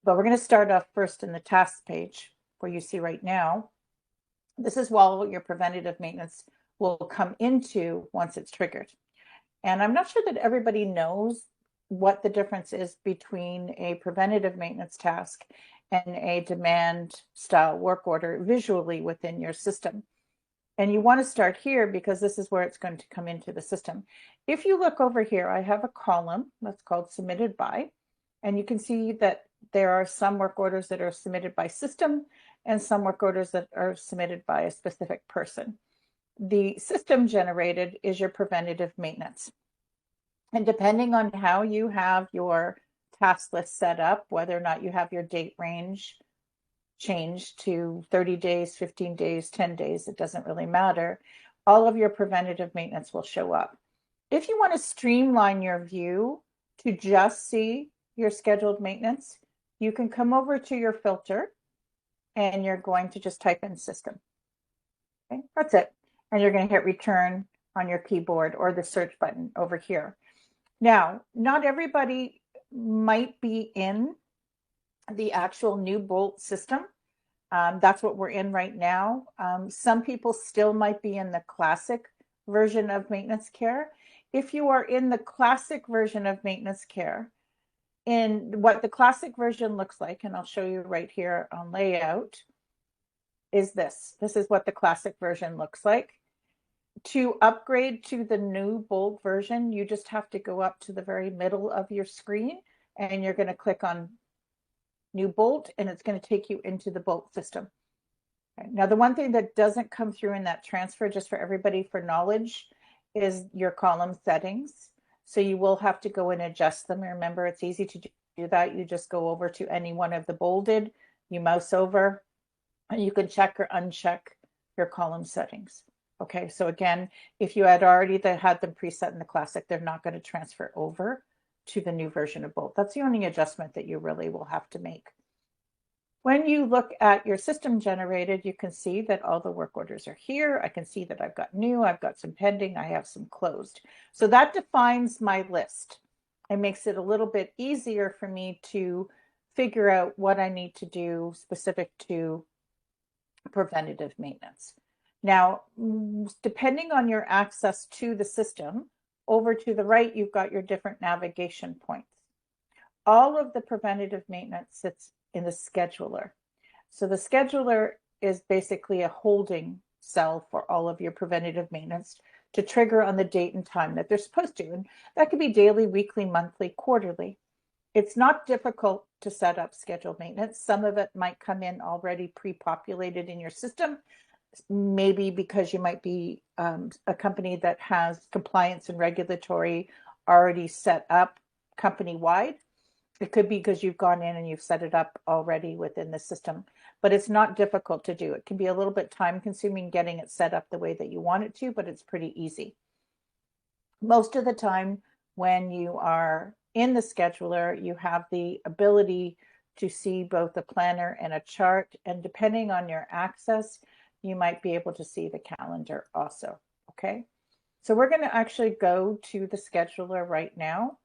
But we're going to start off first in the tasks page where you see right now. This is while your preventative maintenance will come into once it's triggered. And I'm not sure that everybody knows what the difference is between a preventative maintenance task and a demand style work order visually within your system. And you want to start here because this is where it's going to come into the system. If you look over here, I have a column that's called submitted by, and you can see that there are some work orders that are submitted by system and some work orders that are submitted by a specific person. The system generated is your preventative maintenance. And depending on how you have your task list set up, whether or not you have your date range changed to 30 days, 15 days, 10 days, it doesn't really matter. All of your preventative maintenance will show up. If you want to streamline your view to just see your scheduled maintenance, you can come over to your filter and you're going to just type in system. Okay, that's it. And you're going to hit return on your keyboard or the search button over here. Now, not everybody might be in the actual new Bolt system. That's what we're in right now. Some people still might be in the classic version of maintenance care. If you are in the classic version of maintenance care, in what the classic version looks like, and I'll show you right here on layout, is this. This is what the classic version looks like. To upgrade to the new Bold version, you just have to go up to the very middle of your screen and you're going to click on New Bolt and it's going to take you into the Bolt system. Okay. Now, the one thing that doesn't come through in that transfer, just for everybody for knowledge, is your column settings. So you will have to go and adjust them. Remember, it's easy to do that. You just go over to any one of the bolded, you mouse over, and you can check or uncheck your column settings. Okay, so again, if you had already had them preset in the classic, they're not going to transfer over to the new version of Bolt. That's the only adjustment that you really will have to make. When you look at your system generated, you can see that all the work orders are here. I can see that I've got new, I've got some pending, I have some closed. So that defines my list. It makes it a little bit easier for me to figure out what I need to do specific to preventative maintenance. Now, depending on your access to the system, over to the right, you've got your different navigation points. All of the preventative maintenance sits in the scheduler. So the scheduler is basically a holding cell for all of your preventative maintenance to trigger on the date and time that they're supposed to. And that could be daily, weekly, monthly, quarterly. It's not difficult to set up scheduled maintenance. Some of it might come in already pre-populated in your system, maybe because you might be a company that has compliance and regulatory already set up company-wide. It could be because you've gone in and you've set it up already within the system, but it's not difficult to do. It can be a little bit time-consuming getting it set up the way that you want it to, but it's pretty easy. Most of the time when you are in the scheduler, you have the ability to see both a planner and a chart, and depending on your access, you might be able to see the calendar also, okay? So we're gonna actually go to the scheduler right now,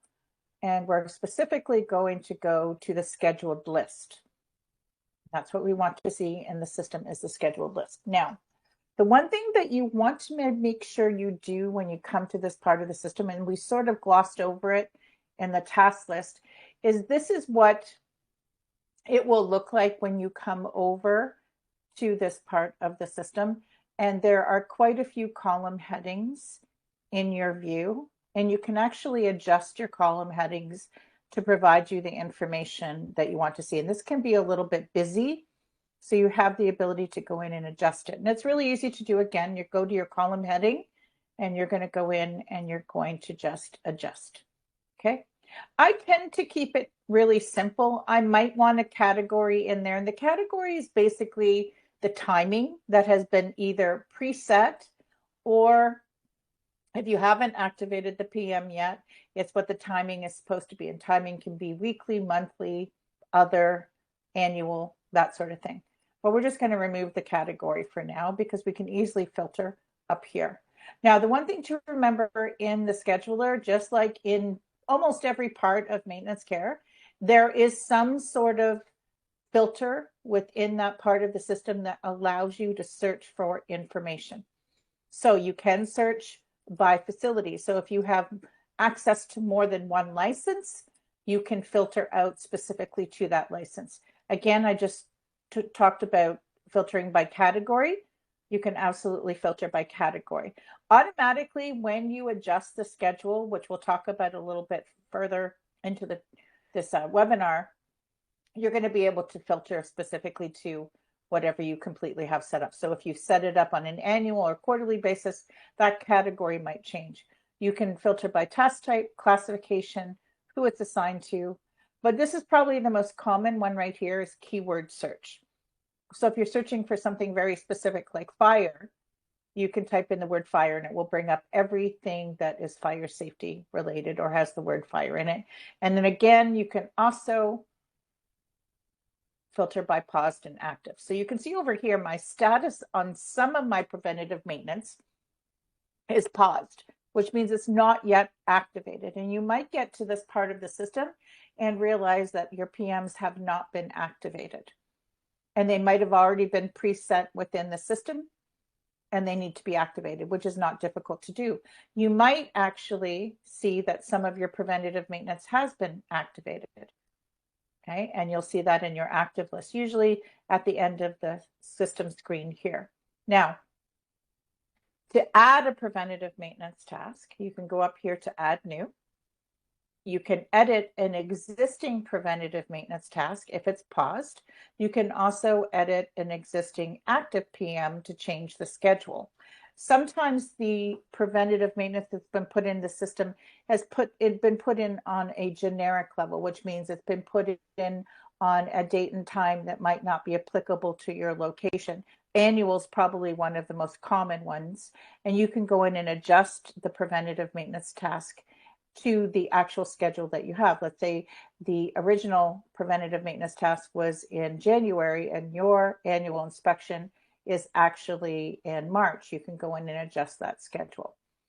and we're specifically going to go to the scheduled list. That's what we want to see in the system, is the scheduled list. Now, the one thing that you want to make sure you do when you come to this part of the system, and we sort of glossed over it in the task list, is this is what it will look like when you come over to this part of the system. And there are quite a few column headings in your view, and you can actually adjust your column headings to provide you the information that you want to see. And this can be a little bit busy, so you have the ability to go in and adjust it. And it's really easy to do. Again, you go to your column heading and you're going to go in and you're going to just adjust. Okay. I tend to keep it really simple. I might want a category in there, and the category is basically the timing that has been either preset, or if you haven't activated the PM yet, it's what the timing is supposed to be. And timing can be weekly, monthly, other, annual, that sort of thing. But we're just going to remove the category for now because we can easily filter up here. Now, the one thing to remember in the scheduler, just like in almost every part of maintenance care, There is some sort of filter within that part of the system that allows you to search for information. So you can search by facility. So if you have access to more than one license, you can filter out specifically to that license. Again, I just talked about filtering by category. You can absolutely filter by category. Automatically, when you adjust the schedule, which we'll talk about a little bit further into this webinar, you're going to be able to filter specifically to whatever you completely have set up. So if you set it up on an annual or quarterly basis, that category might change. You can filter by task type, classification, who it's assigned to. But this is probably the most common one right here is keyword search. So if you're searching for something very specific like fire, you can type in the word fire and it will bring up everything that is fire safety related or has the word fire in it. And then again, you can also filter by paused and active. So you can see over here, my status on some of my preventative maintenance is paused, which means it's not yet activated. And you might get to this part of the system and realize that your PMs have not been activated. And they might have already been preset within the system and they need to be activated, which is not difficult to do. You might actually see that some of your preventative maintenance has been activated. Okay, and you'll see that in your active list, usually at the end of the system screen here. Now, to add a preventative maintenance task, you can go up here to add new. You can edit an existing preventative maintenance task if it's paused. You can also edit an existing active PM to change the schedule. Sometimes the preventative maintenance that's been put in the system has been put in on a generic level, which means it's been put in on a date and time that might not be applicable to your location. Annual is probably one of the most common ones, and you can go in and adjust the preventative maintenance task to the actual schedule that you have. Let's say the original preventative maintenance task was in January and your annual inspection is actually in March. You can go in and adjust that schedule.